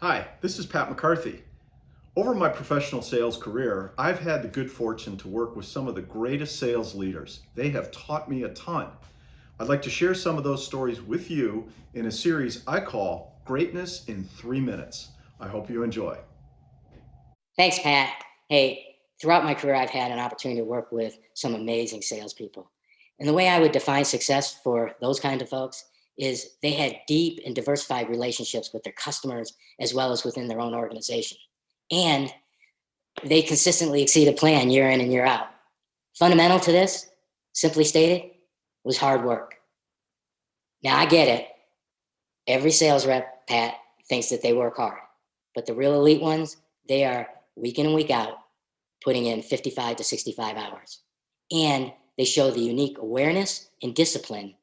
Hi, this is Pat McCarthy. Over my professional sales career, I've had the good fortune to work with some of the greatest sales leaders. They have taught me a ton. I'd like to share some of those stories with you in a series I call Greatness in 3 Minutes. I hope you enjoy. Thanks, Pat. Hey, throughout my career, I've had an opportunity to work with some amazing salespeople. And the way I would define success for those kind of folks is they had deep and diversified relationships with their customers as well as within their own organization. And they consistently exceeded plan year in and year out. Fundamental to this, simply stated, was hard work. Now, I get it. Every sales rep, Pat, thinks that they work hard. But the real elite ones, they are week in and week out putting in 55 to 65 hours. And they show the unique awareness and discipline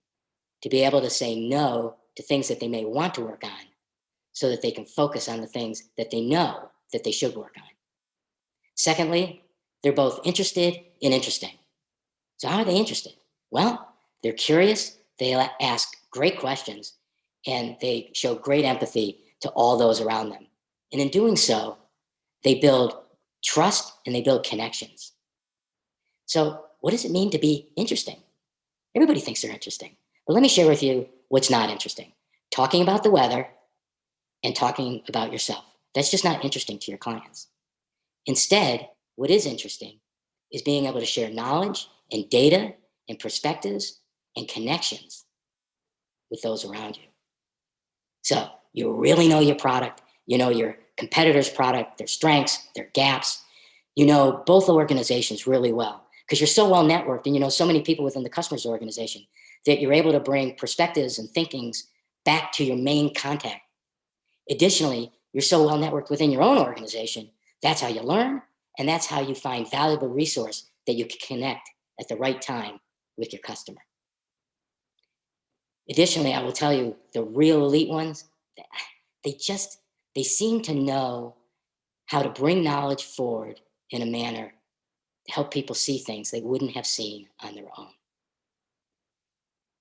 to be able to say no to things that they may want to work on so that they can focus on the things that they know that they should work on. Secondly, they're both interested and interesting. So, how are they interested? Well, they're curious, they ask great questions, and they show great empathy to all those around them. And in doing so, they build trust and they build connections. So, what does it mean to be interesting? Everybody thinks they're interesting. But let me share with you what's not interesting. Talking about the weather and talking about yourself. That's just not interesting to your clients. Instead, what is interesting is being able to share knowledge and data and perspectives and connections with those around you. So you really know your product, you know your competitor's product, their strengths, their gaps. You know both organizations really well because you're so well networked and you know so many people within the customer's organization that you're able to bring perspectives and thinkings back to your main contact. Additionally, you're so well networked within your own organization. That's how you learn, and that's how you find valuable resource that you can connect at the right time with your customer. Additionally, I will tell you the real elite ones, they just they seem to know how to bring knowledge forward in a manner to help people see things they wouldn't have seen on their own.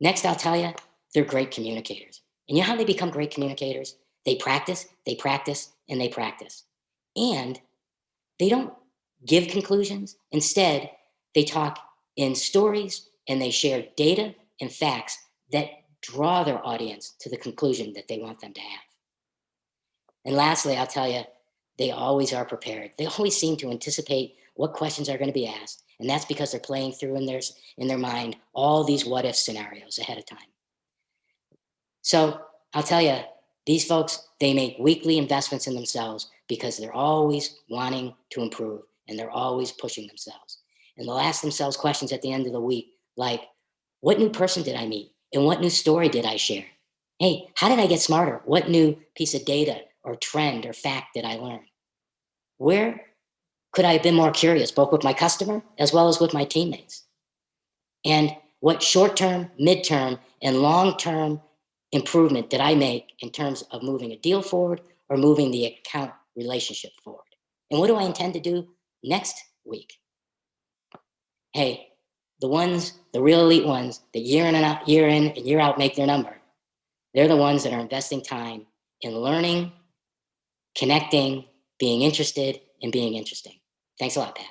Next, I'll tell you, they're great communicators. And you know how they become great communicators? They practice, they practice, and they practice. And they don't give conclusions. Instead, they talk in stories and they share data and facts that draw their audience to the conclusion that they want them to have. And lastly, I'll tell you, they always are prepared. They always seem to anticipate what questions are going to be asked. And that's because they're playing through in their mind all these what if scenarios ahead of time. So I'll tell you, these folks, they make weekly investments in themselves because they're always wanting to improve and they're always pushing themselves. And they'll ask themselves questions at the end of the week like, what new person did I meet? And what new story did I share? Hey, how did I get smarter? What new piece of data or trend or fact did I learn? Where could I have been more curious, both with my customer as well as with my teammates? And what short term, mid-term, and long term improvement did I make in terms of moving a deal forward or moving the account relationship forward? And what do I intend to do next week? Hey, the real elite ones, that year in and year out make their number. They're the ones that are investing time in learning, connecting, being interested, and being interesting. Thanks a lot, Pat.